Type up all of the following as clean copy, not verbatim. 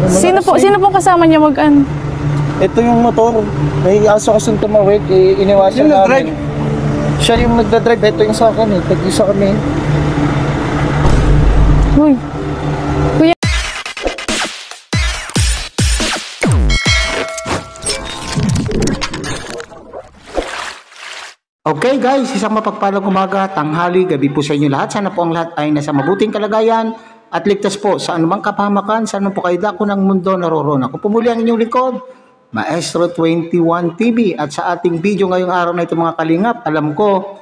Sino po kasama niya mag-an? Ito yung motor. May aso kasing tumawid, iniwasan namin. Siya yung nagdadrive, ito yung sa akin tag-isa kami. Uy. Kuya. Okay guys, isang mapagpalang umaga, tanghali, gabi po sa inyo lahat. Sana po ang lahat ay nasa mabuting kalagayan at ligtas po sa anumang kapahamakan. Sana po kayo dako ng mundo naroroon. Ako po muli ang inyong lingkod, Maestro 21 TV. At sa ating video ngayong araw na ito mga kalingap, alam ko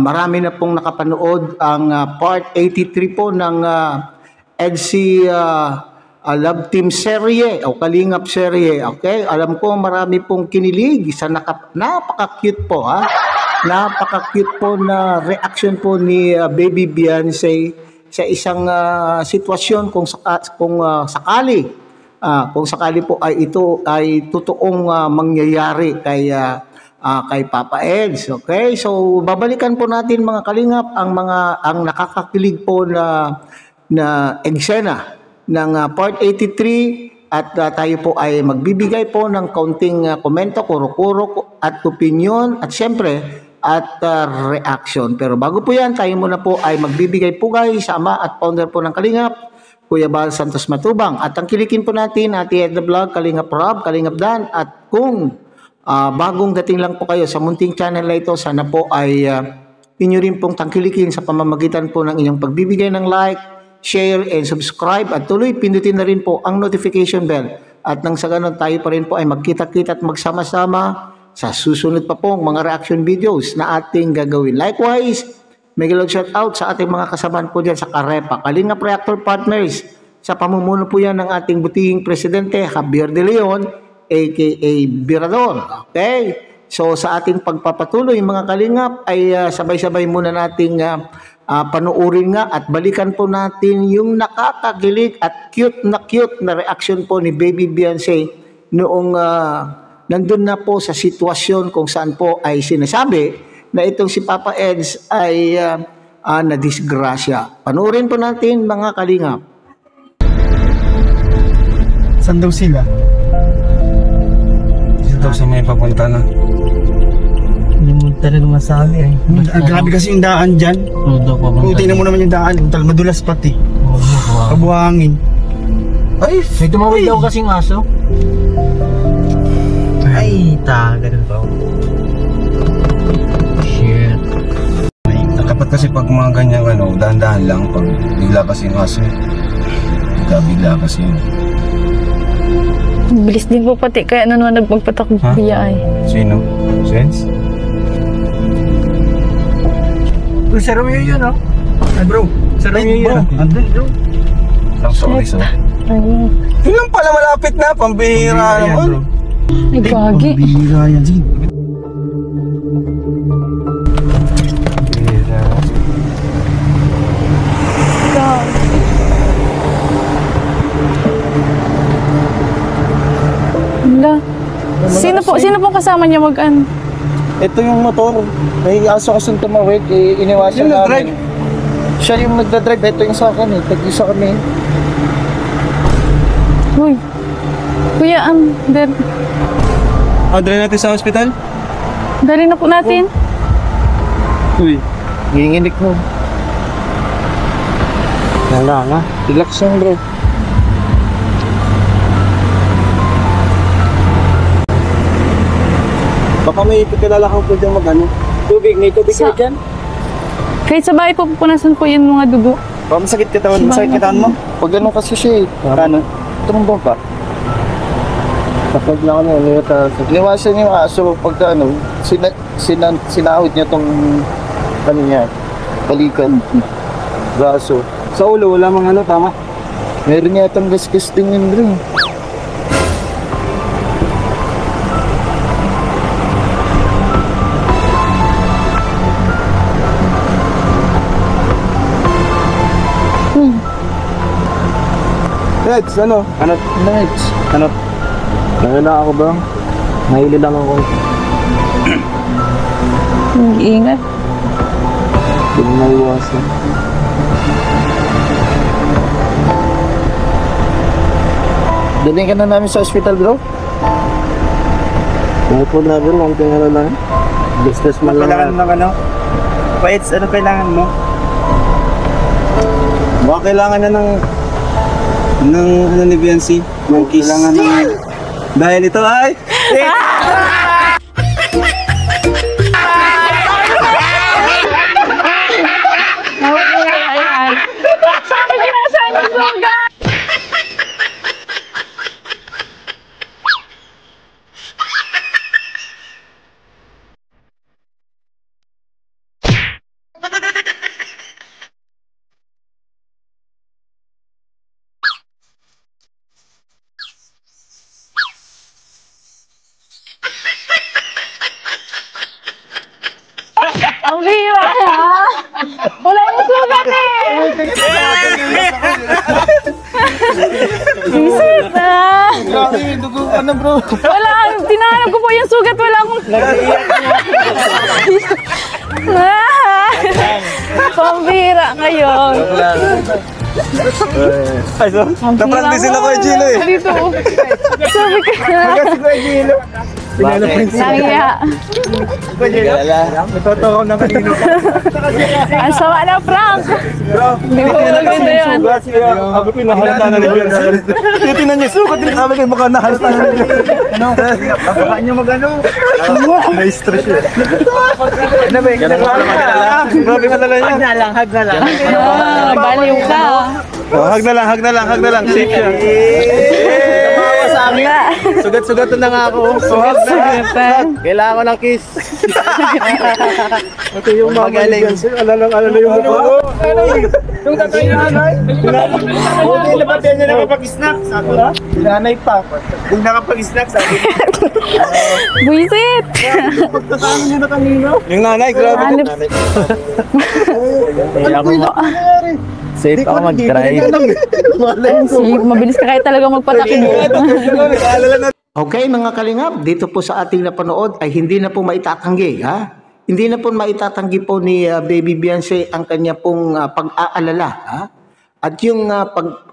marami na pong nakapanood ang part 83 po ng EDSI Love Team serye o Kalingap serye. Okay, alam ko marami pong kinilig sa napaka-cute po napaka-cute po na reaction po ni Baby Beyonce sa isang sitwasyon kung sakali po ay ito ay totoong mangyayari kay Papa Eds. Okay? So babalikan po natin mga kalingap ang nakakakilig po na eksena ng part 83 at tayo po ay magbibigay po ng kaunting komento, kuro-kuro at opinion at syempre reaction. Pero bago po yan, tayo muna po ay magbibigay po guys sa ama at founder po ng Kalingap, Kuya Bal Santos Matubang. At tangkilikin po natin Ate Edna Vlog, Kalingap Rob, Kalingap Dan. At kung bagong dating lang po kayo sa munting channel na ito, sana po ay inyo rin pong tangkilikin sa pamamagitan po ng inyong pagbibigay ng like, share, and subscribe. At tuloy, pindutin na rin po ang notification bell. At nang sa ganun, tayo pa rin po ay magkita-kita at magsama-sama sa susunod pa pong mga reaction videos na ating gagawin. Likewise, may shout out sa ating mga kasabahan po dyan sa Karepa, Kalingap Reactor Partners. Sa pamumuno po yan ng ating butihing presidente, Javier De Leon, aka Birador. Okay? So sa ating pagpapatuloy mga Kalingap ay sabay-sabay muna nating panuurin nga at balikan po natin yung nakakagilig at cute na reaction po ni Baby Beyonce noong nandun na po sa sitwasyon kung saan po ay sinasabi na itong si Papa Eds ay nadisgrasya. Panuorin po natin mga kalingap. Saan daw sila? Dito daw sa may papunta na. Hindi mo talaga masabi Grabe kasi yung daan dyan. Tingnan mo naman yung daan. Madulas pati. Kabuhangin. Ay! May tumawid daw kasing aso. Ay, ganun ba? Shit. Dapat kasi pag mga ganyan dahan-dahan lang. Pag bigla kasi yung aso. Bigla kasi yun. Bilis din po pati. Kaya naman nagpagpatakbo kuya ay. Sino? Sense? Uy, Sir Romeo yun Ay bro, Sir Romeo yun Andun bro. Sorry. Yun lang pala malapit na. Pambihira naman. Ay, gagi. Pambihira yan. Sige. Sino po kasama niya mag-an? Ito yung motor. May aso kasing tumawid, iniwasan namin. Siya yung nagdadrive, ito yung sa akin tag-isa kami. Uy. Kuya, Dali natin sa hospital? dali na po natin. Uy, nginginig mo. Wala nga. Relax lang bro. Baka may kilala kang pwede tubig. May tubig ka dyan? Kahit sa bahay po pupunasan po yung mga dugo. Baka masakit katawan mo? Pag ganun kasi siya tumbong ka. Kapag lang iniwasan niyo yung aso pagka sinahod niya tong balikan. Braso. Sa ulo, wala mang tama? Meron niya itong gasgas din yun bro. Eds, Eds. Nahila ako ba? Nahili lang ako. Ingat. Hindi mo naiwasan. Dalhin ka na namin sa hospital, bro. Ano po na bro, ang tingala lang. Business man lang. Kailangan ng ano? Paits, ano kailangan mo? Baka kailangan na ng ano ni Biancy, ng kiss. Kailangan ng dahil ito ay Sabi ko na sa inyo, sugat! Ang bira ha! Wala yung sugat eh! Isip na! Grabe, dugo ka na, bro. Wala! Tinahanap ko po yung sugat. Wala akong... Pambira ngayon. ay so, napractice ako kay Gilo eh. Dito. Sabi ko na. Nangya. Natotoo na kanino ka. Ang sama na, Frank. Hindi ko maganda yan. Sabi ko, nahalata na ni Biancy. Titinan niya, sukat din. Sabi ko, baka nahalata na ni Biancy. Ano? Baka nyo mag-ano? Na-stress yun. Ano ba? Grabe nga lala niya. Hag na lang. Baliw ka. Hag na lang. Safe siya. Wala. Sugat-sugat na nga ako. Sugatan. Kailangan ko ng kiss. Ito yung mga magaling. Alala yung mukha. Yung tatay na nanay. Buti na ba niya nakapag-snack? Sabi na? Nanay pa. Kung nakapag-snack, sabi na. Buisit. Pagkasama niyo na kanino? Yung nanay, grabe. Hanip. Safe ako mag-drive. Mabilis ka kaya talaga magpatakbo. Okay mga kalingap, dito po sa ating napanood ay hindi na po maitatanggi. Hindi na po maitatanggi po ni Baby Biancy ang kanya pong pag-aalala. At yung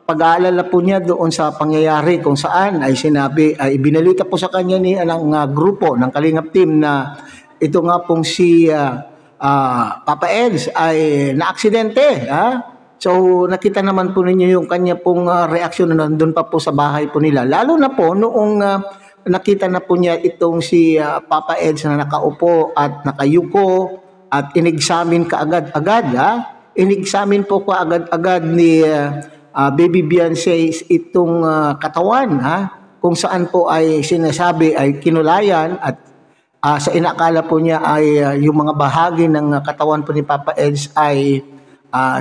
pag-aalala po niya doon sa pangyayari kung saan ay sinabi, ay ibinalita po sa kanya ni ng grupo ng Kalingap team na ito nga pong si Papa Eds ay na-aksidente. So nakita naman po ninyo yung kanya pong reaksyon na nandun pa po sa bahay po nila. Lalo na po noong nakita na po niya itong si Papa Eds na nakaupo at nakayuko at inexamine kaagad-agad. Inexamine po kaagad-agad ni Baby Biancy itong katawan. Kung saan po ay sinasabi ay kinulayan at sa inakala po niya ay yung mga bahagi ng katawan po ni Papa Eds ay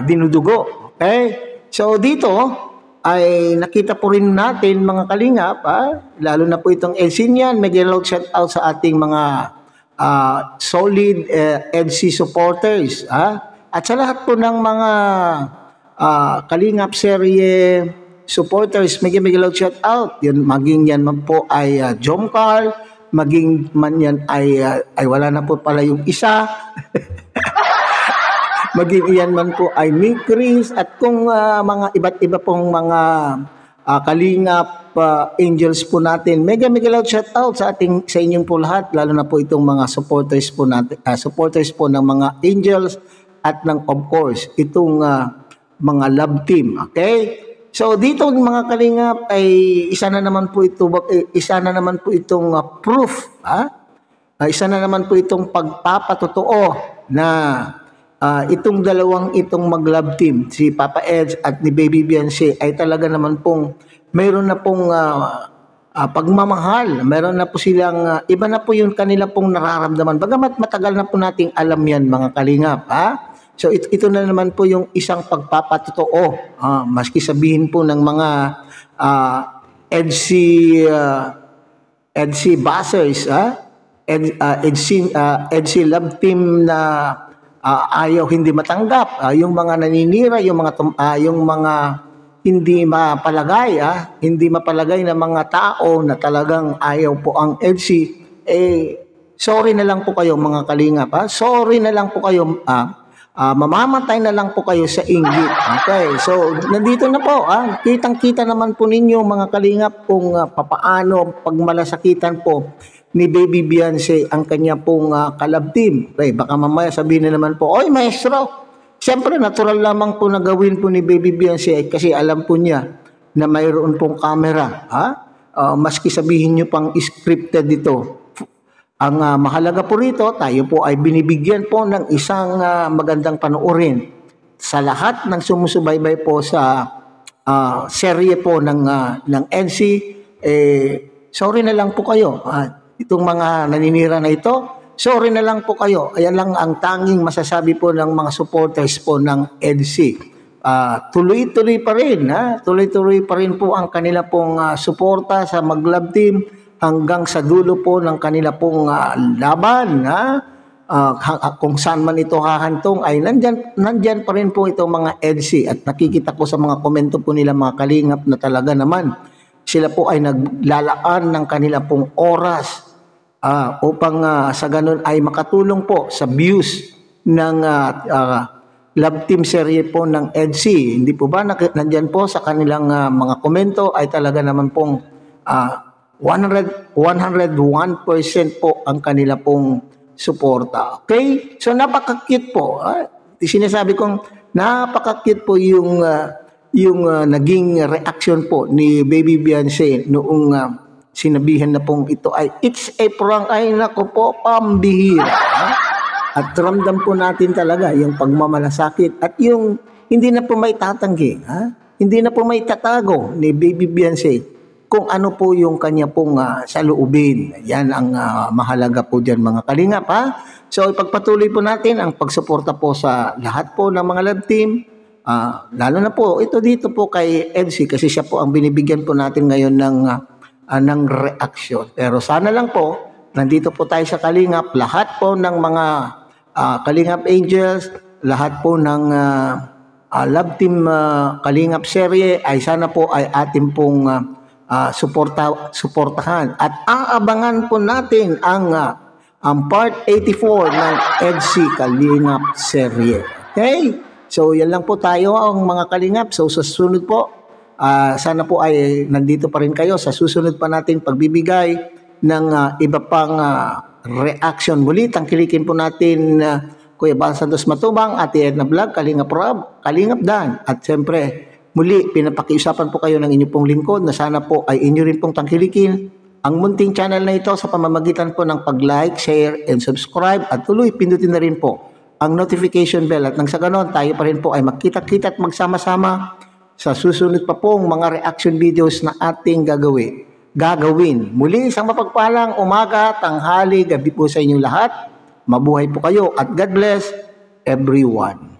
dinudugo. Okay? So dito ay nakita po rin natin mga kalingap, lalo na po itong EDC niyan, mag-loud shout out sa ating mga solid EDC supporters. At sa lahat po ng mga kalingap serye supporters, mag-loud shout out. Yan, maging yan man po ay Jom Carl, maging man yan ay wala na po pala yung isa. Maging iyan man po ay Nick Chris at kung mga iba't iba pong mga kalingap angels po natin. Mega loud shout out sa inyong po lahat, lalo na po itong mga supporters po natin, supporters po ng mga angels at ng of course itong mga love team. Okay? So dito mga kalingap ay isa na naman po itong proof, isa na naman po itong pagpapatotoo na itong dalawang itong mag-love team, si Papa Eds at ni Baby Biancy ay talaga naman pong mayroon na pong pagmamahal. Mayroon na po silang iba na po yung kanila pong nararamdaman. Bagamat matagal na po nating alam yan mga kalingap. So ito na naman po yung isang pagpapatotoo. Maski sabihin po ng mga EDC buzzers, EDC love team na ayaw hindi matanggap, yung mga naninira, yung mga hindi mapalagay na mga tao na talagang ayaw po ang EDC, sorry na lang po kayo mga kalingap. Sorry na lang po kayo. mamamatay na lang po kayo sa inggit. Okay, so nandito na po. Kitang-kita naman po ninyo mga kalingap kung papaano pagmalasakitan po ni Baby Beyonce ang kanya pong kalab team. Okay, baka mamaya sabihin na naman po, oy maestro, siyempre natural lamang po na gawin po ni Baby Beyonce kasi alam po niya na mayroon pong camera. Maski sabihin nyo pang scripted dito. Ang mahalaga po rito, tayo po ay binibigyan po ng isang magandang panoorin sa lahat ng sumusubaybay po sa serye po ng NC. Sorry na lang po kayo. Itong mga naninira na ito, sorry na lang po kayo. Ayan lang ang tanging masasabi po ng mga supporters po ng NC. Tuloy-tuloy pa rin. Tuloy-tuloy pa rin po ang kanila pong suporta sa Maglab team hanggang sa dulo po ng kanila pong laban. Kung saan man ito hahantong ay nandyan pa rin po itong mga EDC at nakikita ko sa mga komento po nila mga kalingap na talaga naman sila po ay naglalaan ng kanila pong oras upang sa ganun ay makatulong po sa views ng Love Team serye po ng EDC. Hindi po ba nandyan po sa kanilang mga komento ay talaga naman pong 101% po ang kanila pong suporta. Okay? So napaka-cute po. Sinasabi kong napaka-cute po yung naging reaction po ni Baby Beyonce noong sinabihan na pong ito ay it's a prank. Ay nako po, pambihira. At ramdam po natin talaga yung pagmamalasakit at yung hindi na po may tatanggi. Hindi na po may tatago ni Baby Beyonce kung ano po yung kanya pong saloobin. Yan ang mahalaga po dyan mga kalingap. So ipagpatuloy po natin ang pagsuporta po sa lahat po ng mga love team. Lalo na po ito dito po kay EDC kasi siya po ang binibigyan po natin ngayon ng reaction. Pero sana lang po, nandito po tayo sa kalingap, lahat po ng mga kalingap angels, lahat po ng love team kalingap serye ay sana po ay ating pong suportahan at aabangan po natin ang part 84 ng EDC Kalingap serye. Okay? So yan lang po tayo ang mga kalingap. So sa susunod po, sana po ay nandito pa rin kayo sa susunod pa nating pagbibigay ng iba pang reaction. Muli, tangkilikin po natin Kuya Bal Santos Matubang, Ate Edna Vlog, Kalingap Rob, Kalingap Dan at siyempre muli, pinapakiusapan po kayo ng inyong pong lingkod na sana po ay inyo rin pong tangkilikin ang munting channel na ito sa pamamagitan po ng pag-like, share, and subscribe at tuloy pindutin na rin po ang notification bell at nang sa ganon tayo pa rin po ay magkita-kita at magsama-sama sa susunod pa pong mga reaction videos na ating gagawin. Muli, isang mapagpalang umaga, tanghali, gabi po sa inyong lahat. Mabuhay po kayo at God bless everyone.